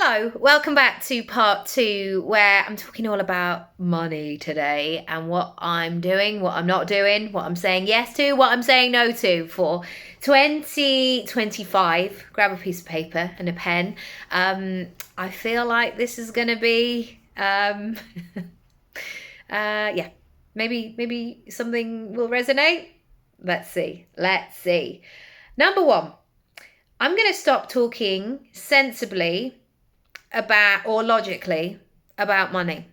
So, welcome back to part 2, where I'm talking all about money today and what I'm doing, what I'm not doing, what I'm saying yes to, what I'm saying no to for 2025. Grab a piece of paper and a pen. I feel like this is going to be, yeah, maybe something will resonate. Let's see. Number 1, I'm going to stop talking sensibly about or logically about money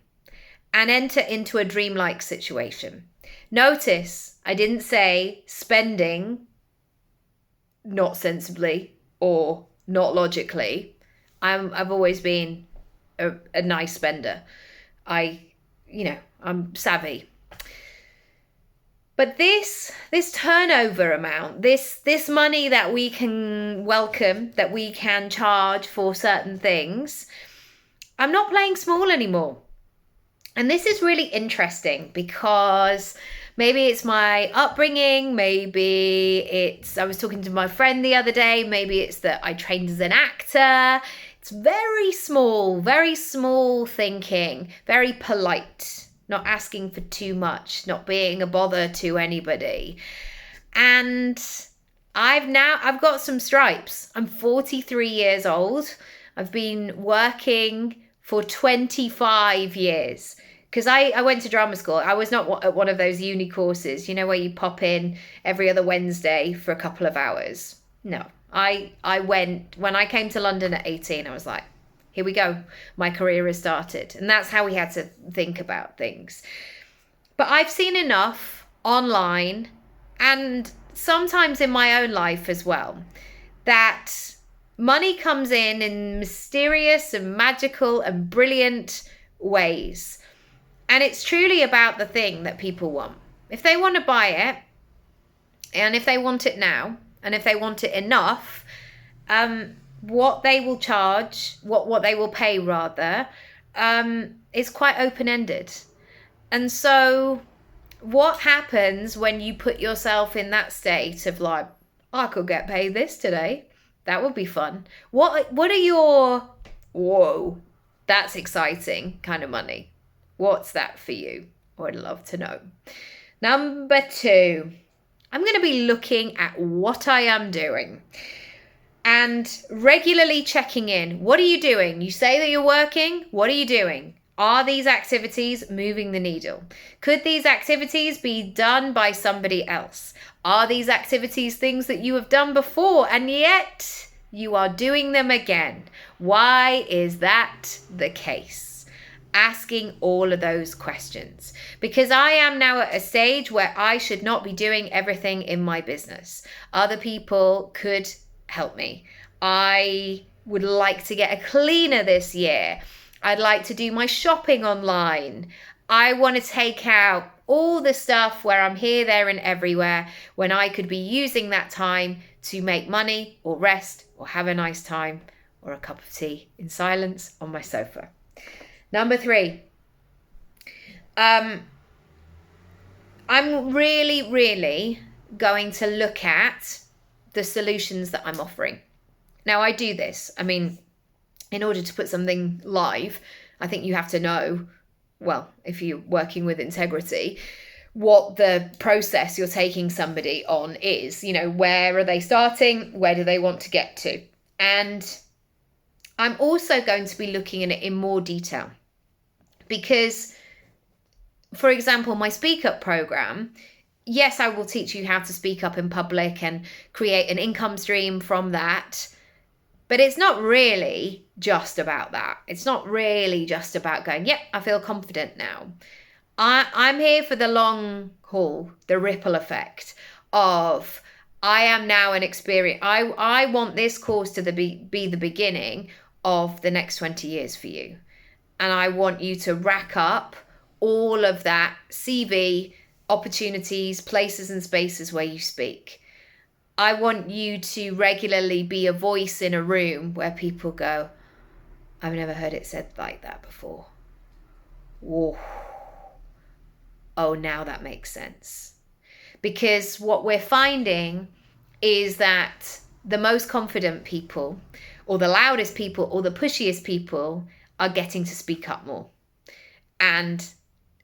and enter into a dreamlike situation. Notice I didn't say spending not sensibly or not logically. I've always been a nice spender. I'm savvy. But this turnover amount, this money that we can welcome, that we can charge for certain things, I'm not playing small anymore. And this is really interesting because maybe it's my upbringing, I was talking to my friend the other day, maybe it's that I trained as an actor. It's very small thinking, very polite. Not asking for too much, not being a bother to anybody. And I've got some stripes. I'm 43 years old. I've been working for 25 years. Because I went to drama school. I was not at one of those uni courses, where you pop in every other Wednesday for a couple of hours. No, I went, when I came to London at 18, I was like, here we go. My career has started. And that's how we had to think about things. But I've seen enough online and sometimes in my own life as well that money comes in mysterious and magical and brilliant ways. And it's truly about the thing that people want. If they want to buy it, and if they want it now, and if they want it enough, what they will charge, what they will pay rather, is quite open-ended. And so what happens when you put yourself in that state of like, I could get paid this today. That would be fun. What are your, whoa, that's exciting kind of money? What's that for you? I'd love to know. Number 2, I'm going to be looking at what I am doing. And regularly checking in. What are you doing? You say that you're working. What are you doing? Are these activities moving the needle? Could these activities be done by somebody else? Are these activities things that you have done before and yet you are doing them again? Why is that the case? Asking all of those questions. Because I am now at a stage where I should not be doing everything in my business. Other people could help me. I would like to get a cleaner this year. I'd like to do my shopping online. I want to take out all the stuff where I'm here, there, and everywhere when I could be using that time to make money or rest or have a nice time or a cup of tea in silence on my sofa. Number 3, I'm really going to look at the solutions that I'm offering. Now, I do this. I mean, in order to put something live, I think you have to know, well, if you're working with integrity, what the process you're taking somebody on is. Where are they starting? Where do they want to get to? And I'm also going to be looking at it in more detail. Because, for example, my Speak Up program, yes, I will teach you how to speak up in public and create an income stream from that. But it's not really just about that. It's not really just about going, yep, I feel confident now. I'm here for the long haul, the ripple effect of I am now an experience. I want this course to be the beginning of the next 20 years for you. And I want you to rack up all of that CV, opportunities, places and spaces where you speak. I want you to regularly be a voice in a room where people go, I've never heard it said like that before. Whoa. Oh, now that makes sense. Because what we're finding is that the most confident people or the loudest people or the pushiest people are getting to speak up more. And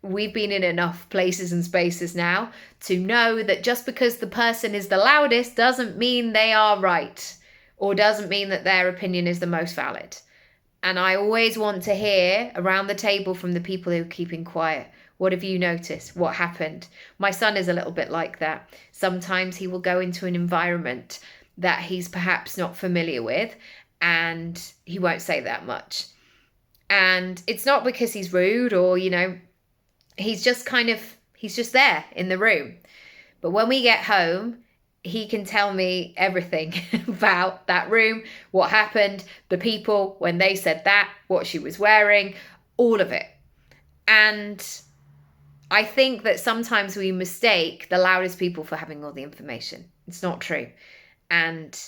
we've been in enough places and spaces now to know that just because the person is the loudest doesn't mean they are right, or doesn't mean that their opinion is the most valid. And I always want to hear around the table from the people who are keeping quiet. What have you noticed? What happened? My son is a little bit like that. Sometimes he will go into an environment that he's perhaps not familiar with, and he won't say that much. And it's not because he's rude or, he's just there in the room. But when we get home, he can tell me everything about that room, what happened, the people, when they said that, what she was wearing, all of it. And I think that sometimes we mistake the loudest people for having all the information. It's not true. And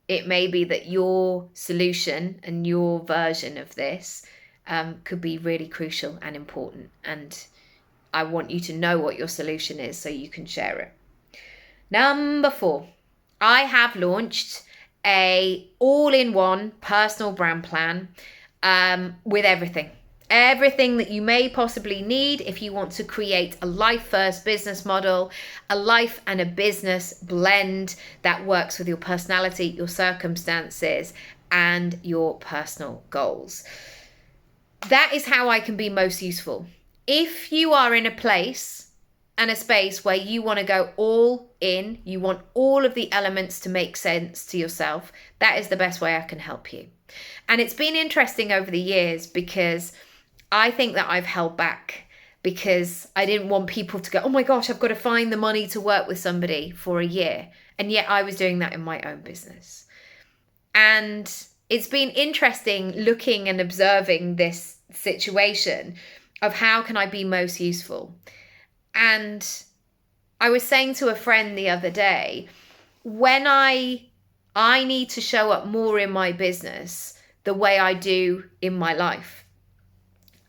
it may be that your solution and your version of this could be really crucial and important. And I want you to know what your solution is so you can share it. Number 4, I have launched a all-in-one personal brand plan with everything that you may possibly need if you want to create a life-first business model, a life and a business blend that works with your personality, your circumstances, and your personal goals. That is how I can be most useful. If you are in a place and a space where you want to go all in, you want all of the elements to make sense to yourself, that is the best way I can help you. And it's been interesting over the years because I think that I've held back because I didn't want people to go, oh my gosh, I've got to find the money to work with somebody for a year. And yet I was doing that in my own business. And it's been interesting looking and observing this situation of how can I be most useful. And I was saying to a friend the other day, when I need to show up more in my business the way I do in my life.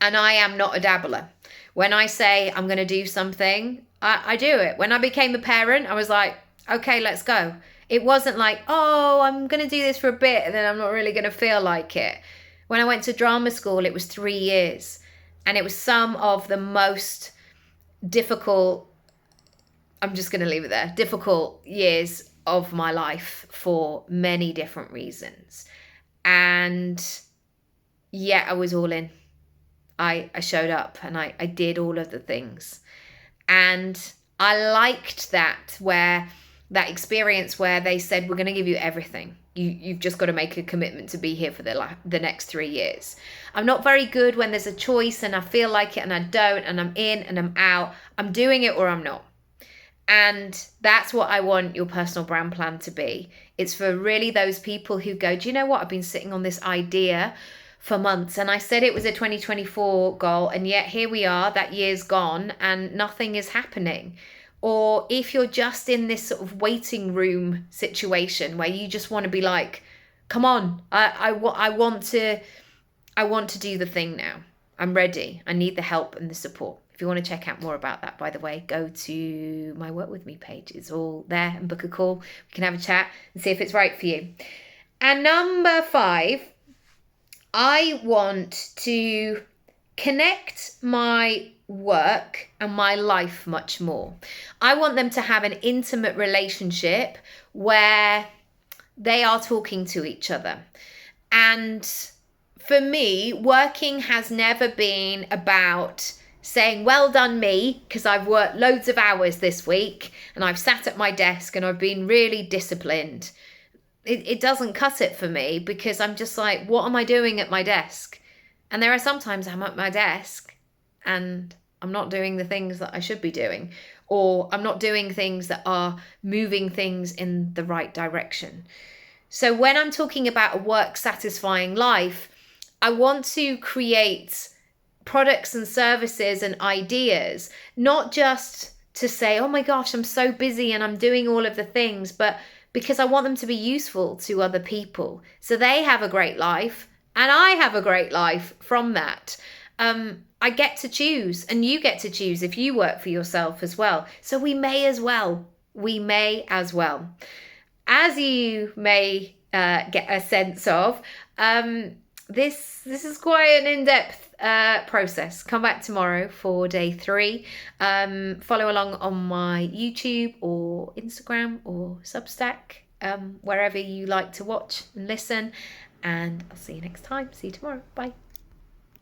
And I am not a dabbler. When I say I'm going to do something, I do it. When I became a parent, I was like, okay, let's go. It wasn't like, oh, I'm going to do this for a bit and then I'm not really going to feel like it. When I went to drama school, it was 3 years. And it was some of the most difficult, I'm just going to leave it there, difficult years of my life for many different reasons. And yet I was all in. I showed up and I did all of the things. And I liked that experience where they said, we're going to give you everything. You've just got to make a commitment to be here for the next 3 years. I'm not very good when there's a choice and I feel like it and I don't, and I'm in and I'm out. I'm doing it or I'm not. And that's what I want your personal brand plan to be. It's for really those people who go, do you know what? I've been sitting on this idea for months and I said it was a 2024 goal and yet here we are, that year's gone and nothing is happening. Or if you're just in this sort of waiting room situation where you just want to be like, come on, I want to do the thing now. I'm ready. I need the help and the support. If you want to check out more about that, by the way, go to my Work With Me page. It's all there, and book a call. We can have a chat and see if it's right for you. And number 5, I want to connect my work and my life much more. I want them to have an intimate relationship where they are talking to each other. And for me, working has never been about saying, well done me, because I've worked loads of hours this week and I've sat at my desk and I've been really disciplined. It doesn't cut it for me because I'm just like, what am I doing at my desk? And there are sometimes I'm at my desk and I'm not doing the things that I should be doing, or I'm not doing things that are moving things in the right direction. So when I'm talking about a work satisfying life, I want to create products and services and ideas, not just to say, oh my gosh, I'm so busy and I'm doing all of the things, but because I want them to be useful to other people so they have a great life and I have a great life from that. I get to choose and you get to choose if you work for yourself as well. So we may as well. As you may get a sense of. This is quite an in-depth process. Come back tomorrow for day 3. Follow along on my YouTube or Instagram or Substack, wherever you like to watch and listen. And I'll see you next time. See you tomorrow. Bye.